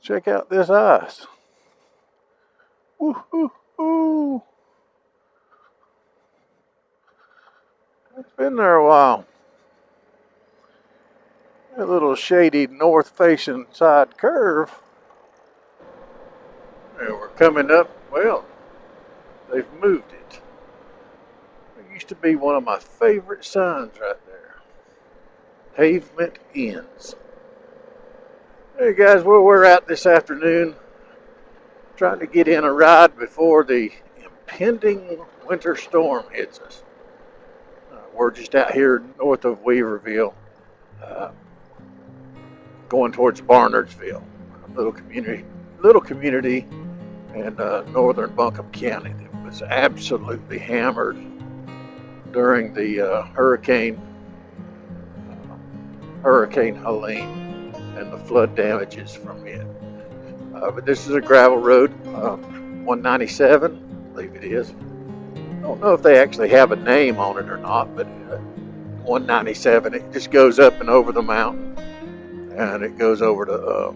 Check out this ice. Woo-hoo-hoo. It's been there a while. A little shady north-facing side curve. And we're coming up, well, they've moved it. It used to be one of my favorite signs right there. Pavement ends. Hey guys, well, we're out this afternoon trying to get in a ride before the impending winter storm hits us. We're just out here north of Weaverville, going towards Barnardsville, a little community in northern Buncombe County that was absolutely hammered during the Hurricane Helene and the flood damages from it. But this is a gravel road, 197, I believe it is. I don't know if they actually have a name on it or not, but 197, it just goes up and over the mountain, and it goes over to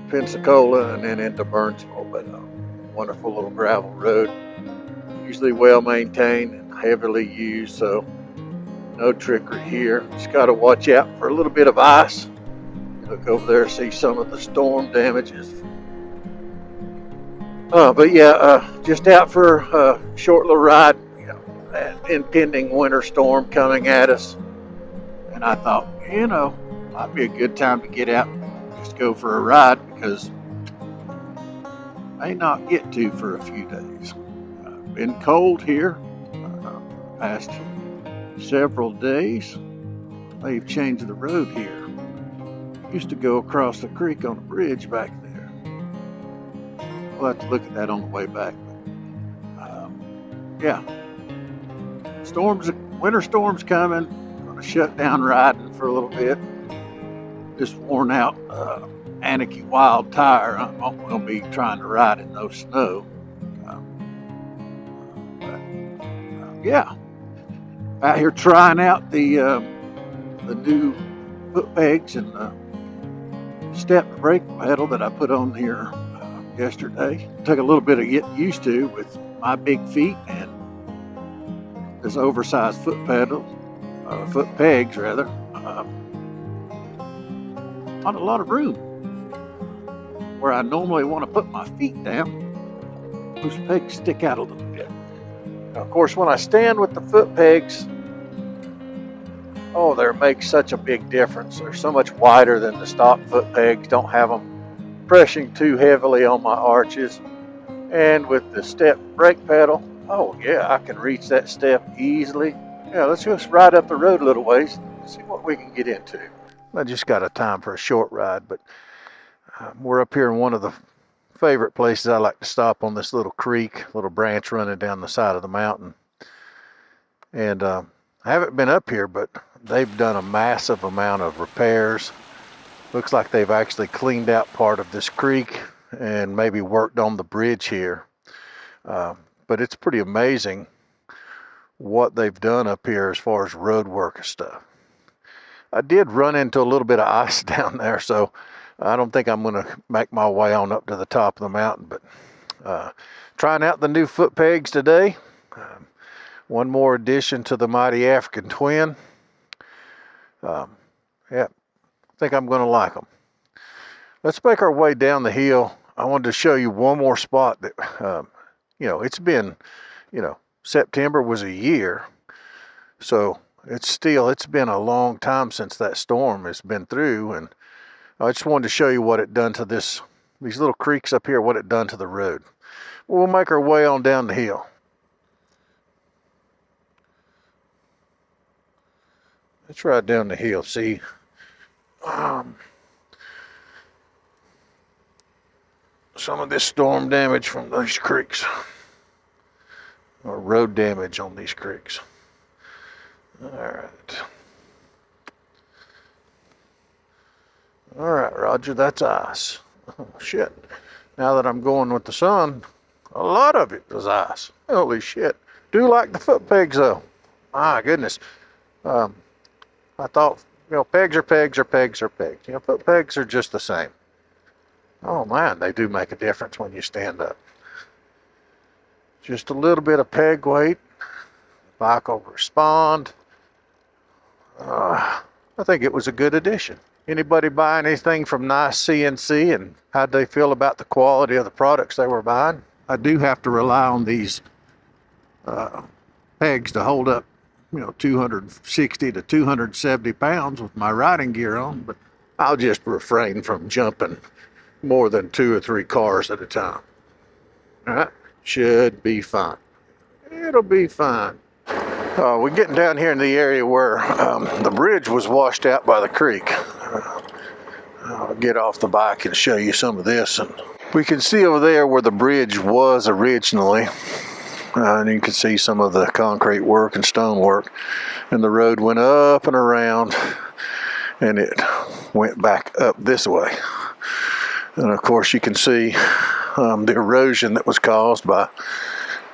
Pensacola and then into Burnsville. But wonderful little gravel road, usually well maintained and heavily used, so no trickery here. Just got to watch out for a little bit of ice. Look over there, see some of the storm damages. But yeah, just out for a short little ride. That impending winter storm coming at us. And I thought, might be a good time to get out and just go for a ride, because I may not get to for a few days. Been cold here past several days. They've changed the road here. Used to go across the creek on a bridge back there. We'll have to look at that on the way back. Yeah. Winter storm's coming. I'm going to shut down riding for a little bit. This worn out Anarchy Wild tire. I'm going to be trying to ride in no snow. Yeah. Out here trying out the new foot pegs and the step brake pedal that I put on here yesterday. Took a little bit of getting used to with my big feet and this oversized foot pegs rather. Not a lot of room where I normally want to put my feet down. Those pegs stick out a little bit. Now, of course, when I stand with the foot pegs, they make such a big difference. They're so much wider than the stock foot pegs. Don't have them pressing too heavily on my arches. And with the step brake pedal, I can reach that step easily. Yeah, let's just ride up the road a little ways and see what we can get into. I just got a time for a short ride, but we're up here in one of the favorite places I like to stop on this little creek, little branch running down the side of the mountain. And I haven't been up here, but they've done a massive amount of repairs. Looks like they've actually cleaned out part of this creek and maybe worked on the bridge here. But it's pretty amazing what they've done up here as far as road work and stuff. I did run into a little bit of ice down there, so I don't think I'm going to make my way on up to the top of the mountain. But trying out the new foot pegs today. One more addition to the mighty African twin. I think I'm going to like them. Let's make our way down the hill. I wanted to show you one more spot that, it's been, September was a year. So it's been a long time since that storm has been through. And I just wanted to show you what it done to these little creeks up here, what it done to the road. We'll make our way on down the hill. Let's ride down the hill, see some of this storm damage from these creeks, or road damage on these creeks. All right, Roger, that's ice. Oh, shit. Now that I'm going with the sun, a lot of it was ice. Holy shit. Do like the foot pegs, though. My goodness. I thought, pegs are pegs are pegs are pegs. Foot pegs are just the same. Oh man, they do make a difference when you stand up. Just a little bit of peg weight, the bike will respond. I think it was a good addition. Anybody buy anything from NiceCNC, and how'd they feel about the quality of the products they were buying? I do have to rely on these pegs to hold up, 260 to 270 pounds with my riding gear on, but I'll just refrain from jumping more than 2 or 3 cars at a time. All right, should be fine. It'll be fine. We're getting down here in the area where the bridge was washed out by the creek. I'll get off the bike and show you some of this. And we can see over there where the bridge was originally. And you can see some of the concrete work and stone work. And the road went up and around, and it went back up this way. And of course you can see the erosion that was caused by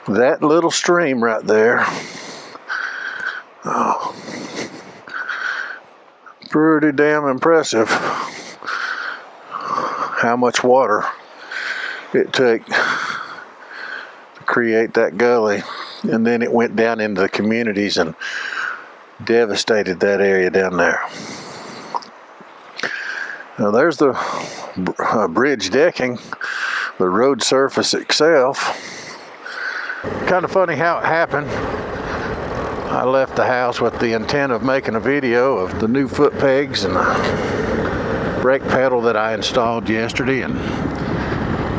that little stream right there. Oh, pretty damn impressive how much water it took to create that gully, and then it went down into the communities and devastated that area down there. Now there's the bridge decking, the road surface itself. Kind of funny how it happened. I left the house with the intent of making a video of the new foot pegs and the brake pedal that I installed yesterday, and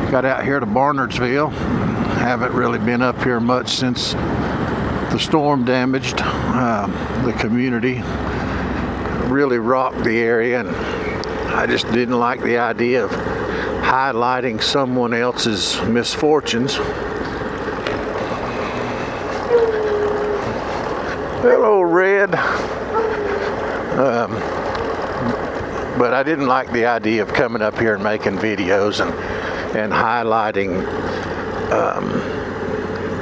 got out here to Barnardsville. Haven't really been up here much since the storm damaged the community, really rocked the area, and I just didn't like the idea of highlighting someone else's misfortunes. Hello, Red. But I didn't like the idea of coming up here and making videos and highlighting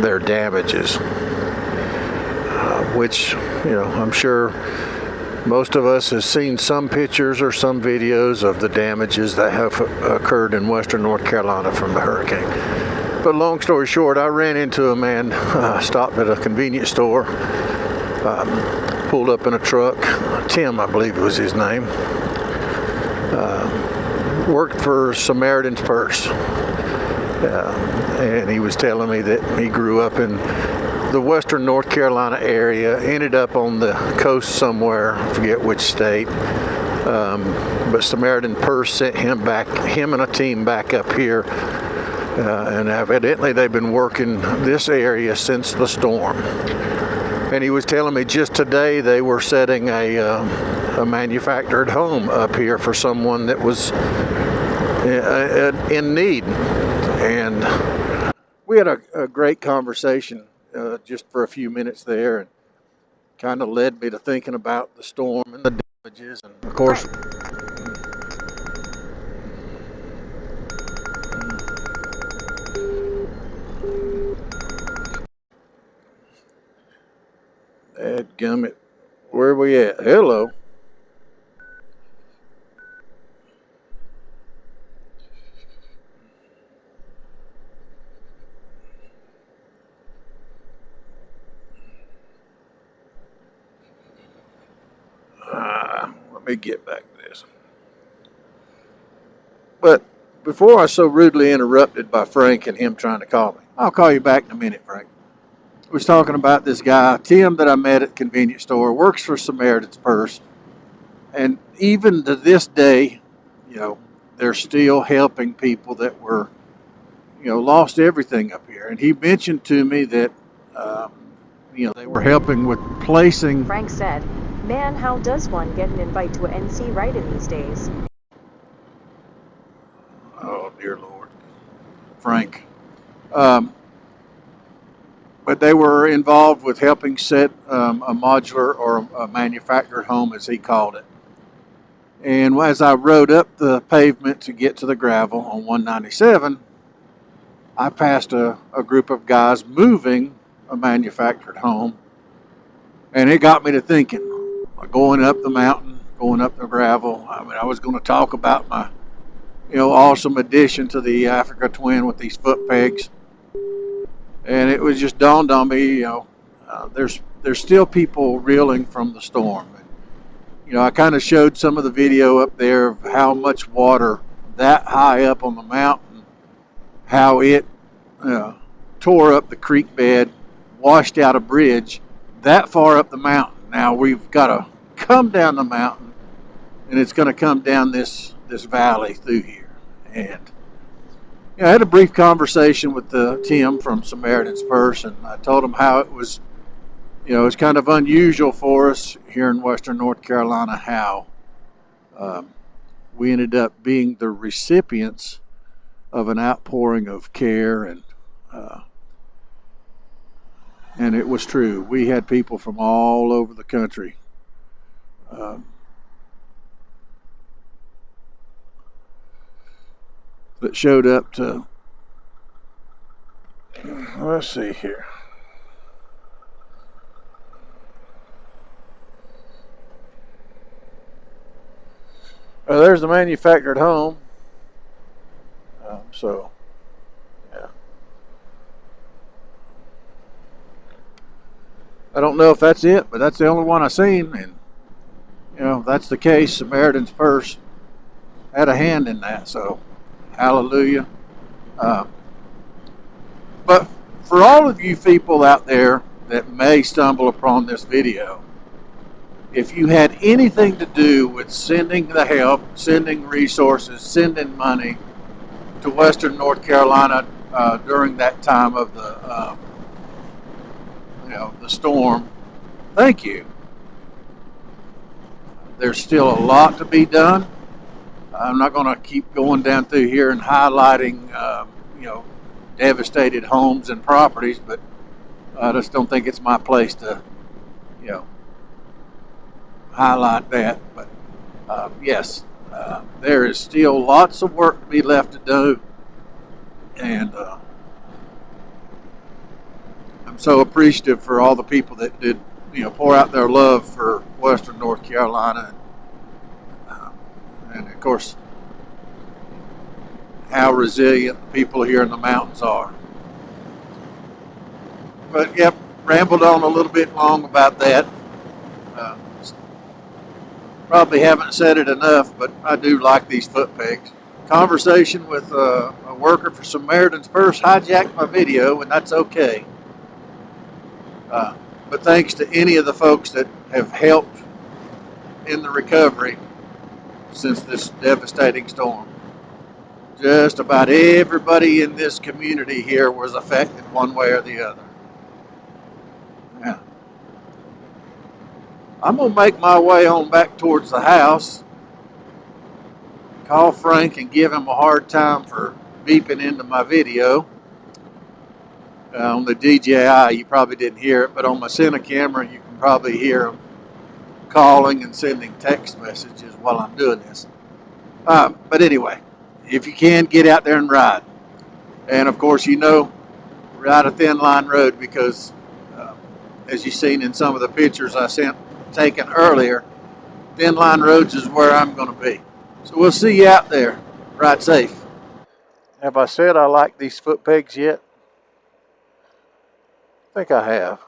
their damages, which, I'm sure most of us have seen some pictures or some videos of the damages that have occurred in western North Carolina from the hurricane. But long story short, I ran into a man, stopped at a convenience store, pulled up in a truck. Tim, I believe was his name. Worked for Samaritans Purse. And he was telling me that he grew up in the western North Carolina area, ended up on the coast somewhere, I forget which state. But Samaritan Purse sent him and a team back up here. And evidently they've been working this area since the storm. And he was telling me just today they were setting a manufactured home up here for someone that was in need. And we had a great conversation just for a few minutes there, and kind of led me to thinking about the storm and the damages. And of course, dadgummit, where are we at? Hello. Let me get back to this. But before I was so rudely interrupted by Frank and him trying to call me, I'll call you back in a minute, Frank. I was talking about this guy, Tim, that I met at the convenience store, works for Samaritan's Purse. And even to this day, they're still helping people that were, lost everything up here. And he mentioned to me that, they were helping with placing. Frank said, "Man, how does one get an invite to an NC write-in these days?" Oh, dear Lord. Frank. But they were involved with helping set a modular or a manufactured home, as he called it. And as I rode up the pavement to get to the gravel on 197, I passed a group of guys moving a manufactured home. And it got me to thinking, going up the mountain, going up the gravel. I was going to talk about my awesome addition to the Africa Twin with these foot pegs. And it was just dawned on me, there's still people reeling from the storm. I kind of showed some of the video up there of how much water that high up on the mountain, how it tore up the creek bed, washed out a bridge that far up the mountain. Now we've got to come down the mountain, and it's going to come down this valley through here. And I had a brief conversation with Tim from Samaritans Purse, and I told him how it was, it's kind of unusual for us here in Western North Carolina how we ended up being the recipients of an outpouring of care, and it was true. We had people from all over the country that showed up to, let's see here. There's the manufactured home. So, yeah. I don't know if that's it, but that's the only one I've seen. And, if that's the case, Samaritan's Purse had a hand in that. So, hallelujah. But for all of you people out there that may stumble upon this video, if you had anything to do with sending the help, sending resources, sending money to Western North Carolina during that time of the storm, thank you. There's still a lot to be done. I'm not going to keep going down through here and highlighting devastated homes and properties, but I just don't think it's my place to highlight that. But yes, there is still lots of work to be left to do, and I'm so appreciative for all the people that did pour out their love for Western North Carolina, and of course how resilient the people here in the mountains are. But yep, rambled on a little bit long about that. Probably haven't said it enough, but I do like these foot pegs. Conversation with a worker for Samaritans Purse hijacked my video, and that's okay. But thanks to any of the folks that have helped in the recovery since this devastating storm. Just about everybody in this community here was affected one way or the other. Yeah. I'm going to make my way on back towards the house. Call Frank and give him a hard time for beeping into my video. On the DJI, you probably didn't hear it, but on my Cine camera, you can probably hear him calling and sending text messages while I'm doing this. But anyway, if you can, get out there and ride. And of course, ride a thin line road because, as you've seen in some of the pictures I taken earlier, thin line roads is where I'm going to be. So we'll see you out there. Ride safe. Have I said I like these foot pegs yet? I think I have.